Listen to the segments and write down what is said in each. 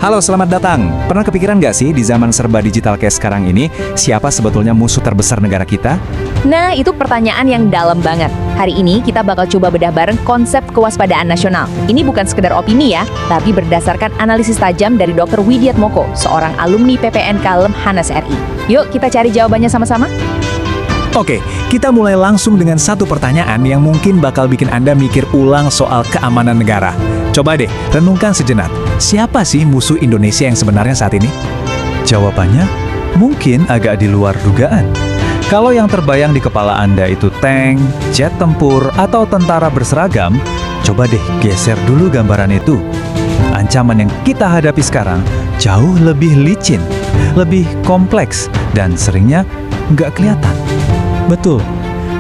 Halo, selamat datang. Pernah kepikiran nggak sih di zaman serba digital kayak sekarang ini, siapa sebetulnya musuh terbesar negara kita? Nah, itu pertanyaan yang dalam banget. Hari ini kita bakal coba bedah bareng konsep kewaspadaan nasional. Ini bukan sekedar opini ya, tapi berdasarkan analisis tajam dari Dr. Widiatmoko, seorang alumni PPNK Lemhanas RI. Yuk kita cari jawabannya sama-sama. Oke, kita mulai langsung dengan satu pertanyaan yang mungkin bakal bikin Anda mikir ulang soal keamanan negara. Coba deh, renungkan sejenak. Siapa sih musuh Indonesia yang sebenarnya saat ini? Jawabannya mungkin agak di luar dugaan. Kalau yang terbayang di kepala Anda itu tank, jet tempur, atau tentara berseragam, coba deh geser dulu gambaran itu. Ancaman yang kita hadapi sekarang jauh lebih licin, lebih kompleks, dan seringnya nggak kelihatan. Betul,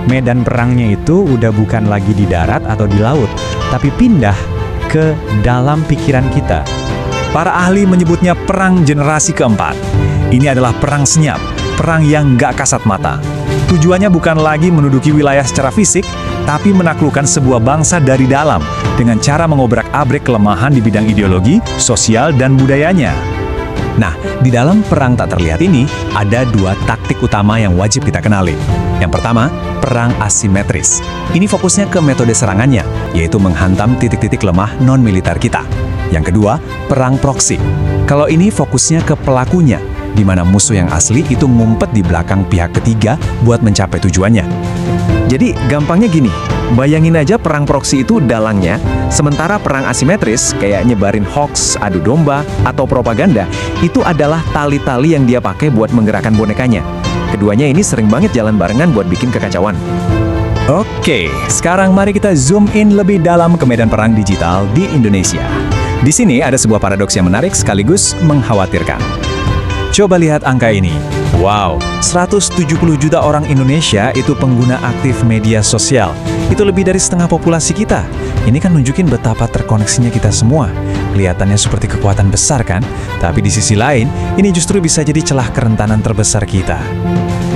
medan perangnya itu udah bukan lagi di darat atau di laut, tapi pindah ke dalam pikiran kita. Para ahli menyebutnya perang generasi keempat. Ini adalah perang senyap, perang yang nggak kasat mata. Tujuannya bukan lagi menduduki wilayah secara fisik, tapi menaklukkan sebuah bangsa dari dalam dengan cara mengobrak-abrik kelemahan di bidang ideologi, sosial, dan budayanya. Nah, di dalam perang tak terlihat ini, ada dua taktik utama yang wajib kita kenali. Yang pertama, perang asimetris. Ini fokusnya ke metode serangannya, yaitu menghantam titik-titik lemah non-militer kita. Yang kedua, perang proksi. Kalau ini fokusnya ke pelakunya, di mana musuh yang asli itu ngumpet di belakang pihak ketiga buat mencapai tujuannya. Jadi, gampangnya gini, bayangin aja perang proksi itu dalangnya, sementara perang asimetris, kayak nyebarin hoax, adu domba, atau propaganda, itu adalah tali-tali yang dia pakai buat menggerakkan bonekanya. Keduanya ini sering banget jalan barengan buat bikin kekacauan. Oke, sekarang mari kita zoom in lebih dalam ke medan perang digital di Indonesia. Di sini ada sebuah paradoks yang menarik sekaligus mengkhawatirkan. Coba lihat angka ini. Wow, 170 juta orang Indonesia itu pengguna aktif media sosial. Itu lebih dari setengah populasi kita. Ini kan nunjukin betapa terkoneksinya kita semua. Kelihatannya seperti kekuatan besar kan? Tapi di sisi lain, ini justru bisa jadi celah kerentanan terbesar kita.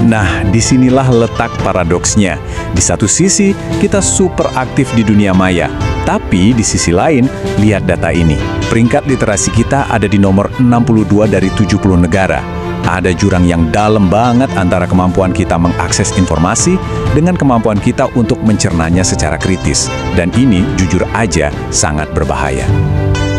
Nah, disinilah letak paradoksnya. Di satu sisi, kita super aktif di dunia maya. Tapi di sisi lain, lihat data ini. Peringkat literasi kita ada di nomor 62 dari 70 negara. Ada jurang yang dalam banget antara kemampuan kita mengakses informasi dengan kemampuan kita untuk mencernanya secara kritis. Dan ini, jujur aja, sangat berbahaya.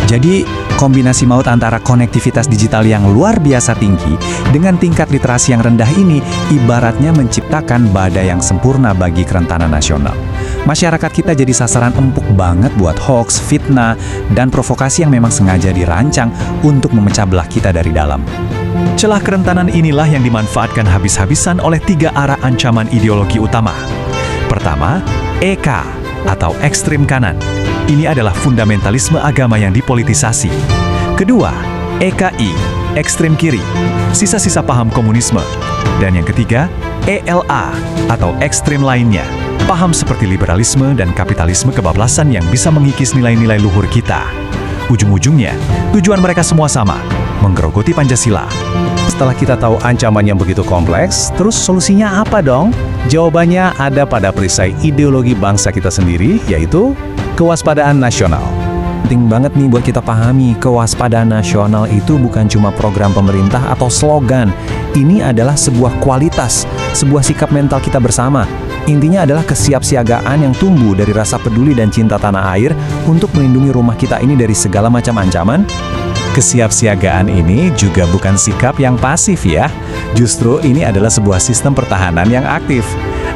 Jadi, kombinasi maut antara konektivitas digital yang luar biasa tinggi dengan tingkat literasi yang rendah ini ibaratnya menciptakan badai yang sempurna bagi kerentanan nasional. Masyarakat kita jadi sasaran empuk banget buat hoax, fitnah, dan provokasi yang memang sengaja dirancang untuk memecah belah kita dari dalam. Celah kerentanan inilah yang dimanfaatkan habis-habisan oleh tiga arah ancaman ideologi utama. Pertama, EK atau ekstrem kanan. Ini adalah fundamentalisme agama yang dipolitisasi. Kedua, EKI, ekstrem kiri, sisa-sisa paham komunisme. Dan yang ketiga, ELA atau ekstrem lainnya, paham seperti liberalisme dan kapitalisme kebablasan yang bisa mengikis nilai-nilai luhur kita. Ujung-ujungnya, tujuan mereka semua sama, menggerogoti Pancasila. Setelah kita tahu ancaman yang begitu kompleks, terus solusinya apa dong? Jawabannya ada pada perisai ideologi bangsa kita sendiri, yaitu kewaspadaan nasional. Penting banget nih buat kita pahami, kewaspadaan nasional itu bukan cuma program pemerintah atau slogan. Ini adalah sebuah kualitas, sebuah sikap mental kita bersama. Intinya adalah kesiapsiagaan yang tumbuh dari rasa peduli dan cinta tanah air untuk melindungi rumah kita ini dari segala macam ancaman. Kesiapsiagaan ini juga bukan sikap yang pasif ya. Justru ini adalah sebuah sistem pertahanan yang aktif.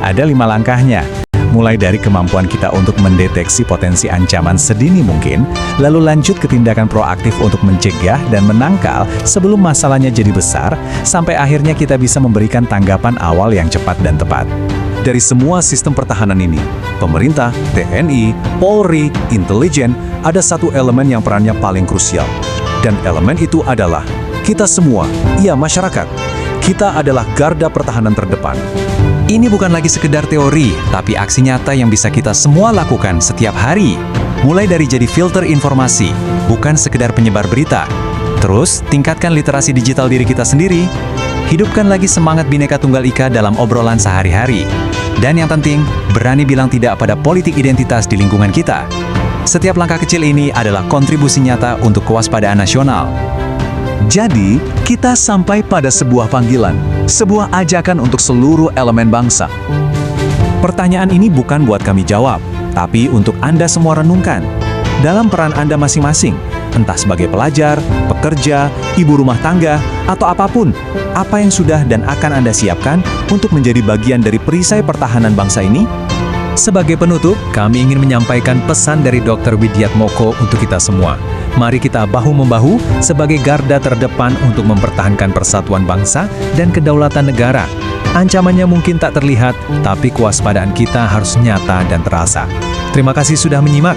Ada 5 langkahnya. Mulai dari kemampuan kita untuk mendeteksi potensi ancaman sedini mungkin, lalu lanjut ke tindakan proaktif untuk mencegah dan menangkal sebelum masalahnya jadi besar, sampai akhirnya kita bisa memberikan tanggapan awal yang cepat dan tepat. Dari semua sistem pertahanan ini, pemerintah, TNI, Polri, intelijen, ada satu elemen yang perannya paling krusial. Dan elemen itu adalah kita semua, ya masyarakat. Kita adalah garda pertahanan terdepan. Ini bukan lagi sekedar teori, tapi aksi nyata yang bisa kita semua lakukan setiap hari. Mulai dari jadi filter informasi, bukan sekedar penyebar berita. Terus, tingkatkan literasi digital diri kita sendiri. Hidupkan lagi semangat Bhinneka Tunggal Ika dalam obrolan sehari-hari. Dan yang penting, berani bilang tidak pada politik identitas di lingkungan kita. Setiap langkah kecil ini adalah kontribusi nyata untuk kewaspadaan nasional. Jadi, kita sampai pada sebuah panggilan, sebuah ajakan untuk seluruh elemen bangsa. Pertanyaan ini bukan buat kami jawab, tapi untuk Anda semua renungkan. Dalam peran Anda masing-masing, entah sebagai pelajar, pekerja, ibu rumah tangga, atau apapun, apa yang sudah dan akan Anda siapkan untuk menjadi bagian dari perisai pertahanan bangsa ini? Sebagai penutup, kami ingin menyampaikan pesan dari Dr. Widiat Moko untuk kita semua. Mari kita bahu-membahu sebagai garda terdepan untuk mempertahankan persatuan bangsa dan kedaulatan negara. Ancamannya mungkin tak terlihat, tapi kewaspadaan kita harus nyata dan terasa. Terima kasih sudah menyimak.